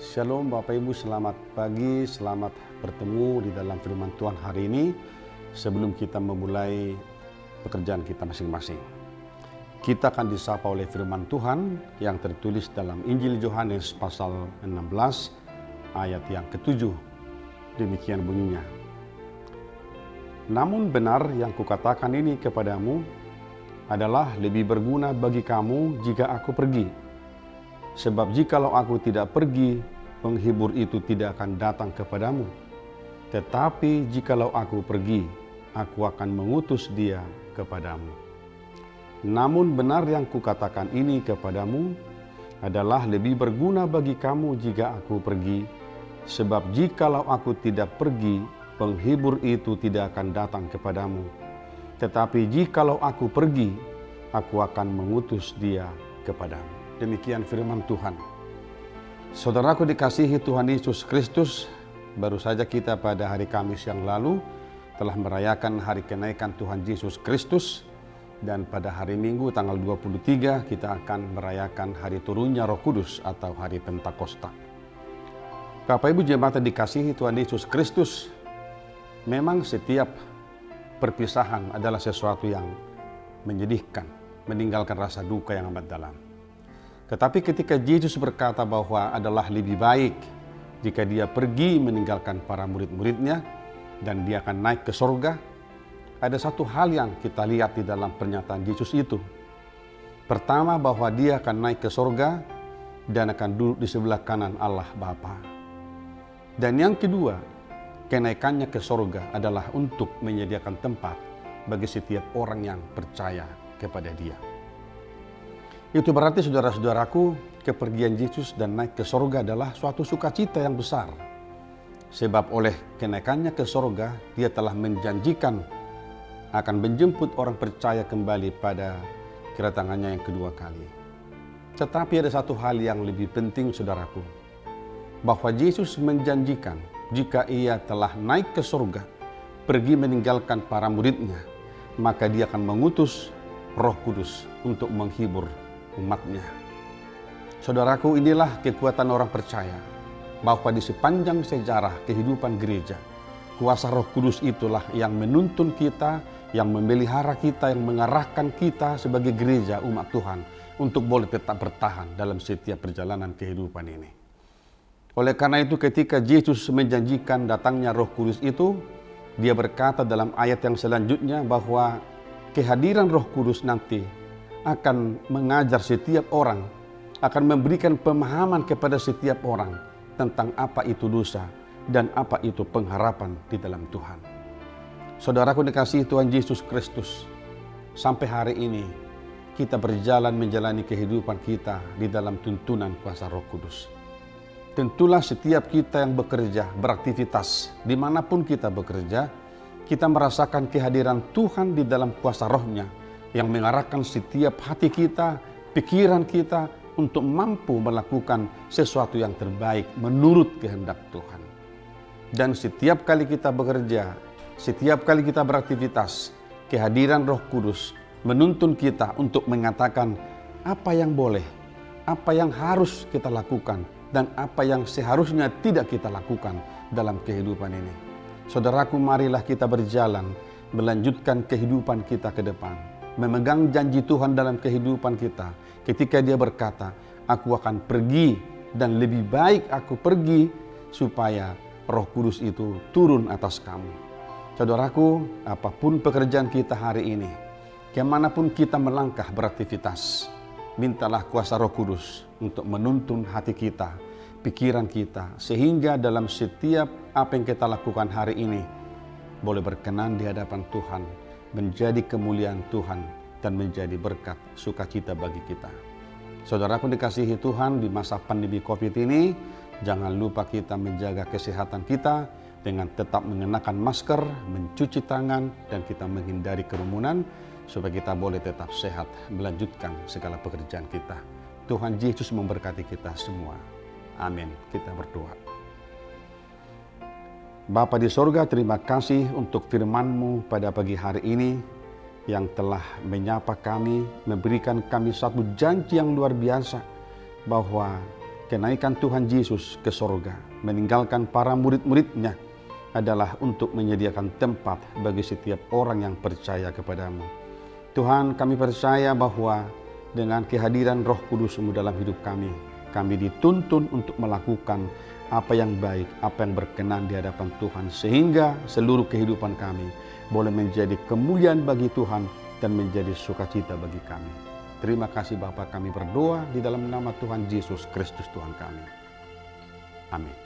Shalom Bapak Ibu, selamat pagi, selamat bertemu di dalam firman Tuhan hari ini. Sebelum kita memulai pekerjaan kita masing-masing, kita akan disapa oleh firman Tuhan yang tertulis dalam Injil Yohanes pasal 16 ayat yang ke-7. Demikian bunyinya. Namun benar yang kukatakan ini kepadamu adalah lebih berguna bagi kamu jika aku pergi. Sebab jikalau aku tidak pergi, penghibur itu tidak akan datang kepadamu. Tetapi jikalau aku pergi, aku akan mengutus dia kepadamu. Namun benar yang kukatakan ini kepadamu adalah lebih berguna bagi kamu jika aku pergi. Sebab jikalau aku tidak pergi, penghibur itu tidak akan datang kepadamu. Tetapi jikalau aku pergi, aku akan mengutus dia kepadamu. Demikian firman Tuhan. Saudaraku dikasihi Tuhan Yesus Kristus, baru saja kita pada hari Kamis yang lalu telah merayakan hari kenaikan Tuhan Yesus Kristus, dan pada hari Minggu tanggal 23 kita akan merayakan hari turunnya Roh Kudus atau hari Pentakosta. Bapak Ibu jemaat dikasihi Tuhan Yesus Kristus, memang setiap perpisahan adalah sesuatu yang menyedihkan, meninggalkan rasa duka yang amat dalam. Tetapi ketika Yesus berkata bahwa adalah lebih baik jika dia pergi meninggalkan para murid-muridnya dan dia akan naik ke sorga, ada satu hal yang kita lihat di dalam pernyataan Yesus itu. Pertama, bahwa dia akan naik ke sorga dan akan duduk di sebelah kanan Allah Bapa. Dan yang kedua, kenaikannya ke sorga adalah untuk menyediakan tempat bagi setiap orang yang percaya kepada dia. Itu berarti saudara-saudaraku, kepergian Yesus dan naik ke sorga adalah suatu sukacita yang besar. Sebab oleh kenaikannya ke sorga, dia telah menjanjikan akan menjemput orang percaya kembali pada kedatangannya yang kedua kali. Tetapi ada satu hal yang lebih penting saudaraku, bahwa Yesus menjanjikan jika ia telah naik ke sorga, pergi meninggalkan para muridnya, maka dia akan mengutus Roh Kudus untuk menghibur umatnya. Saudaraku, inilah kekuatan orang percaya, bahwa di sepanjang sejarah kehidupan gereja, kuasa Roh Kudus itulah yang menuntun kita, yang memelihara kita, yang mengarahkan kita sebagai gereja umat Tuhan untuk boleh tetap bertahan dalam setiap perjalanan kehidupan ini. Oleh karena itu, ketika Yesus menjanjikan datangnya Roh Kudus itu, dia berkata dalam ayat yang selanjutnya bahwa kehadiran Roh Kudus nanti akan mengajar setiap orang, akan memberikan pemahaman kepada setiap orang tentang apa itu dosa dan apa itu pengharapan di dalam Tuhan. Saudaraku dikasihi Tuhan Yesus Kristus, sampai hari ini kita berjalan menjalani kehidupan kita di dalam tuntunan kuasa Roh Kudus. Tentulah setiap kita yang bekerja, beraktivitas, dimanapun kita bekerja, kita merasakan kehadiran Tuhan di dalam kuasa Roh-Nya yang mengarahkan setiap hati kita, pikiran kita untuk mampu melakukan sesuatu yang terbaik menurut kehendak Tuhan. Dan setiap kali kita bekerja, setiap kali kita beraktivitas, kehadiran Roh Kudus menuntun kita untuk mengatakan apa yang boleh, apa yang harus kita lakukan, dan apa yang seharusnya tidak kita lakukan dalam kehidupan ini. Saudaraku, marilah kita berjalan, melanjutkan kehidupan kita ke depan, memegang janji Tuhan dalam kehidupan kita. Ketika dia berkata, aku akan pergi dan lebih baik aku pergi supaya Roh Kudus itu turun atas kamu. Saudaraku, apapun pekerjaan kita hari ini, kemanapun kita melangkah beraktivitas, mintalah kuasa Roh Kudus untuk menuntun hati kita, pikiran kita, sehingga dalam setiap apa yang kita lakukan hari ini boleh berkenan di hadapan Tuhan, menjadi kemuliaan Tuhan dan menjadi berkat sukacita bagi kita. Saudaraku dikasihi Tuhan, di masa pandemi COVID ini, jangan lupa kita menjaga kesehatan kita dengan tetap mengenakan masker, mencuci tangan, dan kita menghindari kerumunan supaya kita boleh tetap sehat melanjutkan segala pekerjaan kita. Tuhan Yesus memberkati kita semua. Amin. Kita berdoa. Bapa di sorga, terima kasih untuk firman-Mu pada pagi hari ini yang telah menyapa kami, memberikan kami satu janji yang luar biasa bahwa kenaikan Tuhan Yesus ke sorga, meninggalkan para murid-muridnya adalah untuk menyediakan tempat bagi setiap orang yang percaya kepadamu. Tuhan, kami percaya bahwa dengan kehadiran Roh Kudus-Mu dalam hidup kami dituntun untuk melakukan apa yang baik, apa yang berkenan di hadapan Tuhan, sehingga seluruh kehidupan kami boleh menjadi kemuliaan bagi Tuhan dan menjadi sukacita bagi kami. Terima kasih Bapa, kami berdoa di dalam nama Tuhan Yesus Kristus Tuhan kami. Amin.